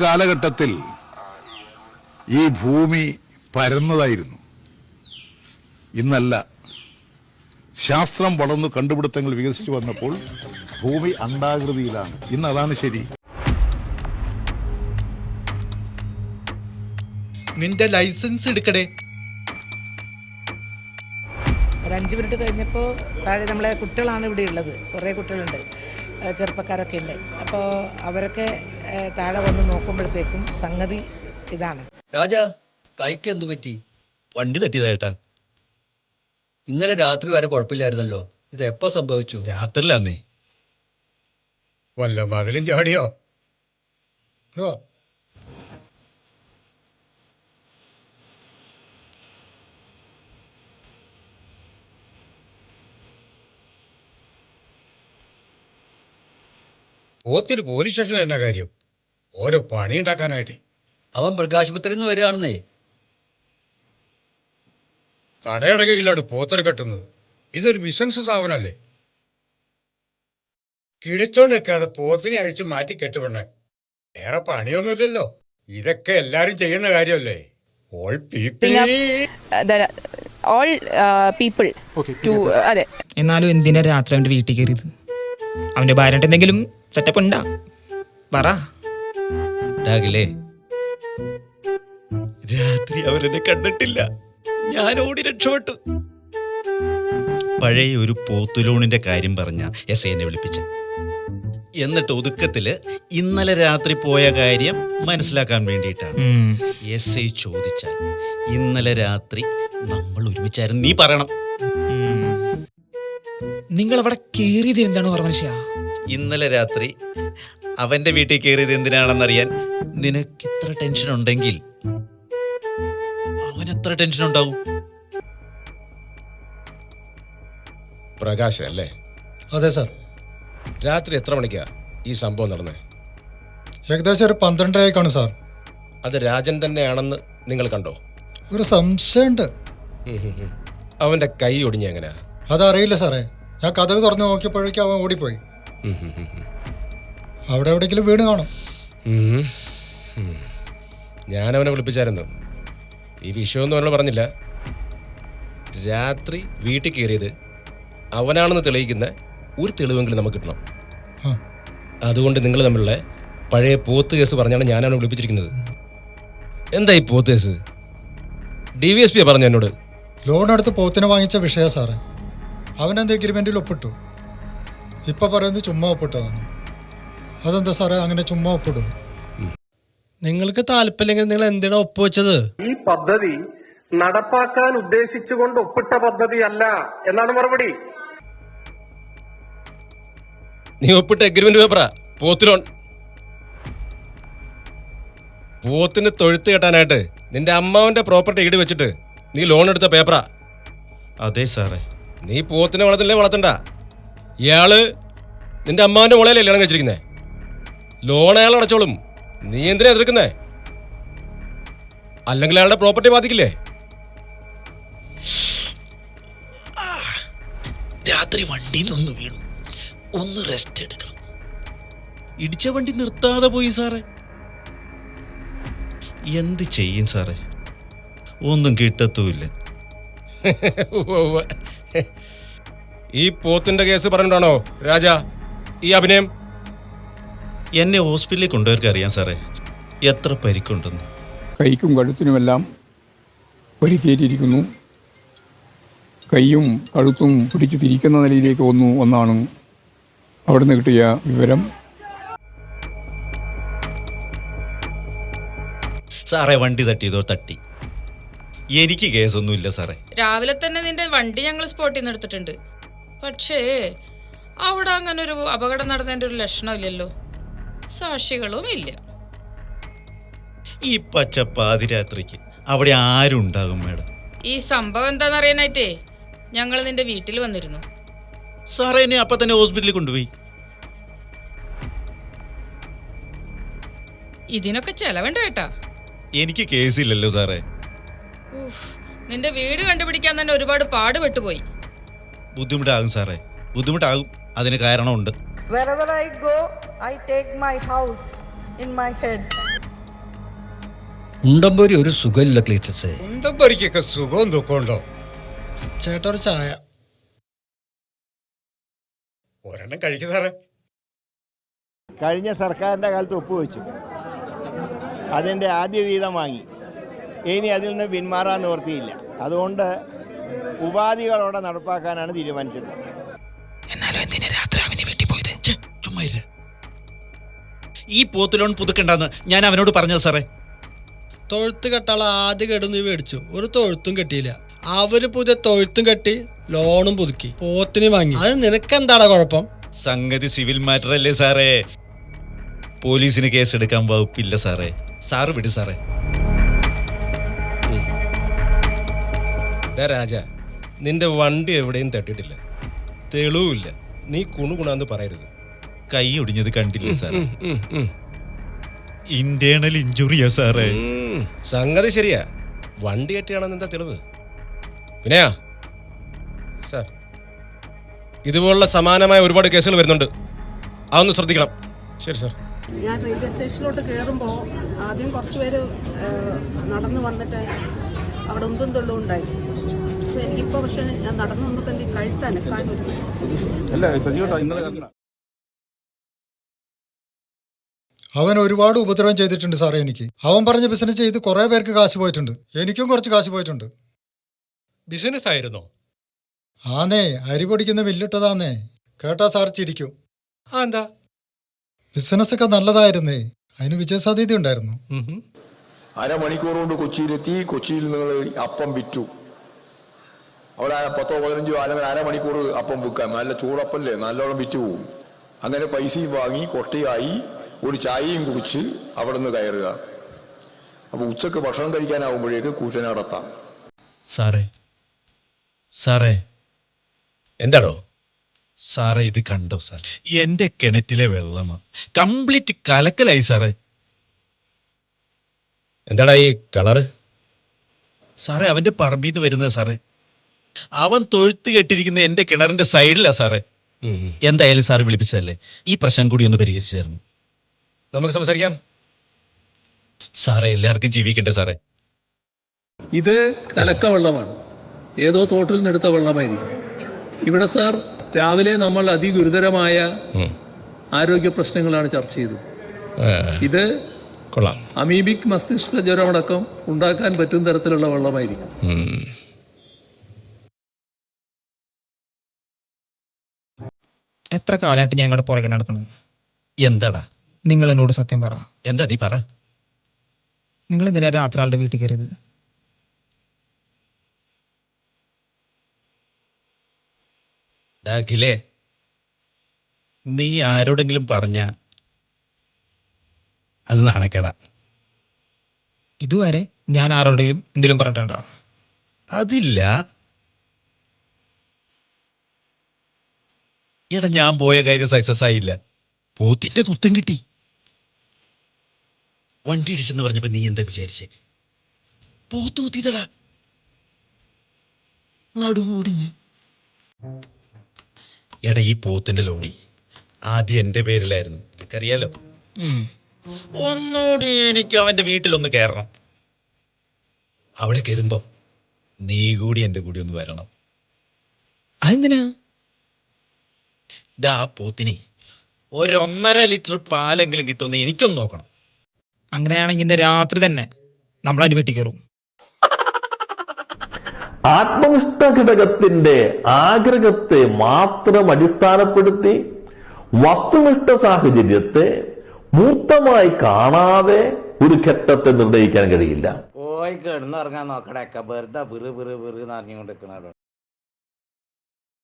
കാലഘട്ടത്തിൽ ഈ ഭൂമി പരന്നതായിരുന്നു. ഇന്നല്ല. ശാസ്ത്രം വളർന്നു കണ്ടുപിടുത്തങ്ങൾ വികസിച്ചു വന്നപ്പോൾ ഭൂമി അണ്ഡാകൃതിയിലാണ്. ഇന്ന് അതാണ് ശരി. നിന്റെ ലൈസൻസ് എടുക്കടേ. ഒരു 5 മിനിറ്റ് കഴിഞ്ഞപ്പോൾ താഴെ നമ്മളെ കുട്ടികളാണ് ഇവിടെ ഉള്ളത്. കുറേ കുട്ടികളുണ്ട്, ചെറുപ്പക്കാരൊക്കെ ഉണ്ട്. അപ്പോൾ അവരൊക്കെ താഴെ വന്ന് നോക്കുമ്പോഴത്തേക്കും സംഗതി ഇതാണ്. രാജാ, കൈക്ക് എന്തു പറ്റി? വണ്ടി തട്ടിയതായിട്ടാ. ഇന്നലെ രാത്രി വരെ കുഴപ്പമില്ലായിരുന്നല്ലോ. ഇത് എപ്പോ സംഭവിച്ചു? രാത്രിയിലാന്നേ. വല്ല മതിലും ചാടിയോ? പോത്തിന് പോലീസ് സ്റ്റേഷനിൽ എന്നാ കാര്യം? ഓരോ പണി ഉണ്ടാക്കാനായിട്ട്. അവൻ മൃഗാശുപത്രിയിൽ നിന്ന് വരികയാണെന്നേ. കടയടകയിലാണ് പോത്തനെ കെട്ടുന്നത്. ഇതൊരു ബിസിനസ് സ്ഥാപനമല്ലേ? കിഴിച്ചോണ്ട് നിൽക്കാതെ പോത്തിനെ അഴിച്ച് മാറ്റി കെട്ടുപെണ്ണേ. വേറെ പണിയൊന്നുമില്ലല്ലോ. ഇതൊക്കെ എല്ലാരും ചെയ്യുന്ന കാര്യമല്ലേ? All people too. അതെ. എന്നാലും എന്തിനാ രാത്രി അവന്റെ വീട്ടിൽ കയറിയത്? അവന്റെ ഭാര്യന്റെ എന്തെങ്കിലും സെറ്റപ്പ് ഉണ്ടാ? പറ. രാത്രി അവരെന്നെ കണ്ടിട്ടില്ല. ഞാൻ ഓടി രക്ഷപ്പെട്ടു. പഴയ ഒരു പോത്തുലോണിന്റെ കാര്യം പറഞ്ഞ എന്നെ വിളിപ്പിച്ച. എന്നിട്ട് ഒതുക്കത്തില് ഇന്നലെ രാത്രി പോയ കാര്യം മനസ്സിലാക്കാൻ വേണ്ടിയിട്ടാണ്. എസ് ചോദിച്ചാൽ ഇന്നലെ രാത്രി നമ്മൾ ഒരുമിച്ചായിരുന്നു നീ പറയണം. നിങ്ങൾ അവിടെ കേറിയത് എന്താണ് മനുഷ്യ? ഇന്നലെ രാത്രി അവന്റെ വീട്ടിൽ കയറിയത് എന്തിനാണെന്നറിയാൻ നിനക്ക് ഇത്ര ടെൻഷൻ ഉണ്ടെങ്കിൽ അവൻ എത്ര ടെൻഷൻ ഉണ്ടാവും? പ്രകാശ് അല്ലേ? അതെ സാർ. രാത്രി എത്ര മണിക്കാ ഈ സംഭവം നടന്നത്? ഏകദേശം ഒരു 12:30 കാണും സാർ. അത് രാജൻ തന്നെയാണെന്ന് നിങ്ങൾ കണ്ടോ? ഒരു സംശയമുണ്ട്. അവന്റെ കൈ ഒടിഞ്ഞ എങ്ങനെയാ? അതറിയില്ല സാറേ. ഞാൻ കഥക് തുറന്ന് നോക്കിയപ്പോഴേക്കും അവൻ ഓടിപ്പോയി. അവിടെ എവിടെയെങ്കിലും വീണ് കാണും. ഞാനവനെ വിളിപ്പിച്ചായിരുന്നു. ഈ വിഷയമൊന്നും അവനോട് പറഞ്ഞില്ല. രാത്രി വീട്ടിൽ കയറിയത് അവനാണെന്ന് തെളിയിക്കുന്ന ഒരു തെളിവെങ്കിലും നമുക്ക് കിട്ടണം. അതുകൊണ്ട് നിങ്ങൾ തമ്മിലുള്ള പഴയ പോത്ത് കേസ് പറഞ്ഞാണ് ഞാനവനെ വിളിപ്പിച്ചിരിക്കുന്നത്. എന്താ ഈ പോത്ത് കേസ്? DVSP പറഞ്ഞു എന്നോട്. ലോൺ എടുത്ത് പോത്തിനെ വാങ്ങിച്ച വിഷയം സാറേ. അവനെന്ത് എഗ്രിമെൻറ്റിൽ ഒപ്പിട്ടു. ഇപ്പം പറയുന്നത് ചുമ്മാ ഒപ്പിട്ടതാണ്. അതെന്താ സാറേ അങ്ങനെ ചുമ്മാ ഒപ്പിടും? നിങ്ങൾക്ക് താല്പര്യമില്ലെങ്കിൽ നിങ്ങൾ എന്തിനാ ഒപ്പുവെച്ചത്? ഈ പദ്ധതി നടപ്പാക്കാൻ ഉദ്ദേശിച്ചുകൊണ്ട് ഒപ്പിട്ട പദ്ധതിയല്ല എന്നാണ് മറുപടി. നീ ഒപ്പിട്ട എഗ്രിമെന്റ് പേപ്പറാ പോത്ത് ലോൺ. പോത്തിന് തൊഴുത്ത് കെട്ടാനായിട്ട് നിന്റെ അമ്മാവന്റെ പ്രോപ്പർട്ടി ഈട് വെച്ചിട്ട് നീ ലോൺ എടുത്ത പേപ്പറാ. അതെ സാറേ. നീ പോത്തിനെ വളർത്തണ്ട. ഇയാള് നിന്റെ അമ്മാവന്റെ മോളെയല്ലേ കല്യാണം കഴിച്ചിരിക്കുന്നേ? ലോൺ അയാൾ അടച്ചോളും. നീ എന്തിനാ എതിർക്കുന്നേ? അല്ലെങ്കിൽ അയാളുടെ പ്രോപ്പർട്ടി ബാധിക്കില്ലേ? രാത്രി വണ്ടിയിൽ നിന്ന് വീണു. ഒന്ന് റെസ്റ്റ് എടുക്കണം. ഇടിച്ച വണ്ടി നിർത്താതെ പോയി സാറേ. എന്ത് ചെയ്യും സാറേ? ഒന്നും കിട്ടത്തുമില്ല. ഈ പോത്തിന്റെ കേസ് പറഞ്ഞിട്ടാണോ രാജാ ഈ അഭിനയം? എന്നെ ഹോസ്പിറ്റലിൽ കൊണ്ടുപോയവർക്ക് അറിയാം സാറേ എത്ര പരിക്കുണ്ടെന്ന്. കൈക്കും കഴുത്തിനുമെല്ലാം പരിക്കേറ്റിരിക്കുന്നു. കൈയും കഴുത്തും പിടിച്ചു തിരിക്കുന്ന നിലയിലേക്ക് വന്നു എന്നാണ് അവിടുന്ന് കിട്ടിയ വിവരം. സാറേ വണ്ടി തട്ടിയതോ തട്ടി. എനിക്ക് കേസൊന്നുമില്ല സാറേ. രാവിലെ തന്നെ നിന്റെ വണ്ടി ഞങ്ങൾ സ്പോട്ടിൽ നിന്ന് എടുത്തിട്ടുണ്ട്. പക്ഷേ അവിടെ അങ്ങനെ ഒരു അപകടം നടന്നതിൻ്റെ ഒരു ലക്ഷണമില്ലല്ലോ. സാക്ഷികളും ഇല്ല. ഈ പച്ച പാതിരാത്രിക്ക് അവിടെ ആരും ഉണ്ടാകും മാഡം? ഈ സംഭവം എന്താണെന്നറിയാനായിട്ടേ ഞങ്ങൾ നിന്റെ വീട്ടിൽ വന്നിരുന്നു. സാറേ എന്നെ അപ്പം തന്നെ ഹോസ്പിറ്റലിൽ കൊണ്ടുപോയി. ഇതിനൊക്കെ ചെലവേണ്ട കേട്ടാ. എനിക്ക് കേസില്ലല്ലോ സാറേ. നിന്റെ വീട് കണ്ടുപിടിക്കാൻ തന്നെ ഒരുപാട് പാടുപെട്ടുപോയി. ബുദ്ധിമുട്ടാകും സാറേ, ബുദ്ധിമുട്ടാകും. അതിന് കാരണമുണ്ട്. Wherever I go, I take my house in my head. ഉണ്ടമ്പൊരി ഒരു സുഖമില്ല ക്ലീറ്റസേ. ഉണ്ടമ്പൊരിക്കൊക്കെ സുഖവും ദുഃഖവും ഉണ്ടോ? ചേട്ടാ ഒരു ചായ. ഒരെണ്ണം കഴിക്കും സാറേ. കഴിഞ്ഞ സർക്കാരിൻ്റെ കാലത്ത് ഒപ്പുവെച്ചു, അതിൻ്റെ ആദ്യ വീതം വാങ്ങി. ഇനി അതിൽ നിന്ന് പിന്മാറാൻ നിവൃത്തിയില്ല. അതുകൊണ്ട് ഉപാധികളോടെ നടപ്പാക്കാനാണ് തീരുമാനിച്ചത്. ചുമ്മാ ഇരി. ഈ പോത്ത് ലോൺ പുതുക്കണ്ടെന്ന് ഞാൻ അവനോട് പറഞ്ഞത് സാറേ. തൊഴുത്ത് കെട്ടാളെ ആദ്യ കെടുന്ന് മേടിച്ചു, ഒരു തൊഴുത്തും കെട്ടിയില്ല. അവര് പുതിയ തൊഴുത്തും കെട്ടി ലോണും പുതുക്കി, പോത്തിനെ വാങ്ങി. അത് നിനക്കെന്താടാ കുഴപ്പം? സംഗതി സിവിൽ മാറ്റർ അല്ലേ സാറേ, പോലീസിന് കേസെടുക്കാൻ വകുപ്പില്ല സാറേ. സാറ് വിട് സാറേ. രാജ, നിന്റെ വണ്ടി എവിടെയും തട്ടിയിട്ടില്ല, തെളിവില്ല. നീ കുണുകുണാന്ന് പറയരുത്. കൈ ഒടിഞ്ഞത് കണ്ടില്ലേ സാറേ? ഇന്റേണൽ ഇഞ്ചുറിയാ സാറേ. സംഗതി ശരിയാ, വണ്ടി കെട്ടിയാണെന്ന് എന്താ തെളിവ്? പിന്നെയാ സാർ, ഇതുപോലുള്ള സമാനമായ ഒരുപാട് കേസുകൾ വരുന്നുണ്ട്, അതൊന്ന് ശ്രദ്ധിക്കണം. ശരി സാർ. ഞാൻ റെയിൽവേ സ്റ്റേഷനിലോട്ട് കയറുമ്പോൾ ആദ്യം കുറച്ച് പേര് നടന്നു വന്നിട്ട് അവിടെ ഉന്തും തുള്ളും ഉണ്ടായി. പക്ഷെ എനിക്കിപ്പോൾ പക്ഷെ ഞാൻ നടന്നു വന്നപ്പോൾ എനിക്ക് കഴുത്താനൊരു അവൻ ഒരുപാട് ഉപദ്രവം ചെയ്തിട്ടുണ്ട് സാറേ എനിക്ക്. അവൻ പറഞ്ഞ ബിസിനസ് ചെയ്ത് കുറേ പേർക്ക് കാശ് പോയിട്ടുണ്ട്. എനിക്കും കുറച്ച് കാശ് പോയിട്ടുണ്ട്. ബിസിനസ് ആയിരുന്നോ? ആന്നേ, അരി പൊടിക്കുന്ന വില്ലിട്ടതാന്നേ. കേട്ടാ സാർ ചിരിക്കും. എന്താ? ബിസിനസ്സൊക്കെ നല്ലതായിരുന്നേ, അതിന് വിജയസാധ്യത ഉണ്ടായിരുന്നു. അരമണിക്കൂർ കൊണ്ട് കൊച്ചിയിലെത്തി. കൊച്ചിയിൽ നിങ്ങൾ അപ്പം വിറ്റു. അവിടെ 10-15 അല്ലെങ്കിൽ അരമണിക്കൂർ അപ്പം വിൽക്കാം. നല്ല ചൂടപ്പല്ലേ, നല്ലോണം വിറ്റ് പോവും. അങ്ങനെ പൈസയും വാങ്ങി കൊട്ടയായി ഒരു ചായയും കുടിച്ച് അവിടെ നിന്ന് കയറുക. അപ്പോൾ ഉച്ചക്ക് ഭക്ഷണം കഴിക്കാനാവുമ്പോഴേക്ക് കൂറ്റനാടെത്താം. സാറേ സാറേ. എന്താണോ സാറേ ഇത് കണ്ടോ സാർ? എന്റെ കിണറ്റിലെ വെള്ളമാ കംപ്ലീറ്റ് കലക്കലായി സാറേ. എന്താടാ ഈ കളറ്? സാറേ അവന്റെ പറമ്പിന്ന് വരുന്നത് സാറേ. അവൻ തൊഴുത്ത് കെട്ടിരിക്കുന്ന എന്റെ കിണറിന്റെ സൈഡിലാ സാറേ. എന്തായാലും സാറ് വിളിപ്പിച്ചതല്ലേ, ഈ പ്രശ്നം കൂടി ഒന്ന് പരിഹരിച്ചു തരണം. നമുക്ക് സംസാരിക്കാം സാറേ. എല്ലാവർക്കും ജീവിക്കണ്ടേ സാറേ? ഇത് കലക്ക വെള്ളമാണ്, ഏതോ തോട്ടിൽ നിന്നെടുത്ത വെള്ളമായിരിക്കും. ഇവിടെ സാർ രാവിലെ നമ്മൾ അതിഗുരുതരമായ ആരോഗ്യ പ്രശ്നങ്ങളാണ് ചർച്ച ചെയ്തത്. ഇത് കൊള്ളാം. അമീബിക് മസ്തിഷ്ക ജ്വരമടക്കം ഉണ്ടാക്കാൻ പറ്റുന്ന തരത്തിലുള്ള വെള്ളമായിരിക്കും. എത്ര കാലമായിട്ട് ഞാൻ ഇങ്ങോട്ട് പുറകെ നടക്കണം? എന്താടാ? നിങ്ങൾ എന്നോട് സത്യം പറ. എന്താ നീ പറ. നിങ്ങൾ എന്തിനാ രാത്രി ആളുടെ വീട്ടിൽ കയറിയത്? അഖിലേ, നീ ആരോടെങ്കിലും പറഞ്ഞ അത് നാണക്കേടാ. ഇതുവരെ ഞാൻ ആരോടെങ്കിലും എന്തെങ്കിലും പറഞ്ഞിട്ടുണ്ടോ? അതില്ല. എടാ, ഞാൻ പോയ കാര്യം സക്സസ് ആയില്ല. പോത്തിന്റെ കുത്തം കിട്ടി. വണ്ടി ഇടിച്ചെന്ന് പറഞ്ഞപ്പോ നീ എന്താ വിചാരിച്ചേ? പോത്ത് കുത്തിയതടാ, നടുകൂടിഞ്ഞ്. എടാ, ഈ പോത്തിന്റെ ലോണി ആദ്യം എന്റെ പേരിലായിരുന്നു, എനിക്കറിയാലോ. ഒന്നുകൂടി എനിക്ക് അവന്റെ വീട്ടിലൊന്ന് കയറണം. അവിടെ കയറുമ്പോ നീ കൂടി എന്റെ കൂടി ഒന്ന് വരണം. അതെന്തിനാ? ആ പോത്തിനെ 1.5 ലിറ്റർ പാലെങ്കിലും കിട്ടുമെന്ന് എനിക്കൊന്ന് നോക്കണം. അങ്ങനെയാണെങ്കിൽ ഇന്ന് രാത്രി തന്നെ നമ്മളതിന് വീട്ടിൽ കയറും. ആത്മനിഷ്ഠ ഘടകത്തിന്റെ ആഗ്രഹത്തെ മാത്രം അടിസ്ഥാനപ്പെടുത്തി വസ്തുനിഷ്ഠ സാഹചര്യത്തെ മൂർത്തമായി കാണാതെ ഒരു ഘട്ടത്തെ നിർണ്ണയിക്കാൻ കഴിയില്ല. പോയി കിടന്നുറങ്ങാൻ നോക്കടക്ക, വെറുതെ ബിറ് ബിറ് ബിറ് എന്നറിഞ്ഞുകൊണ്ടിരിക്കണോ.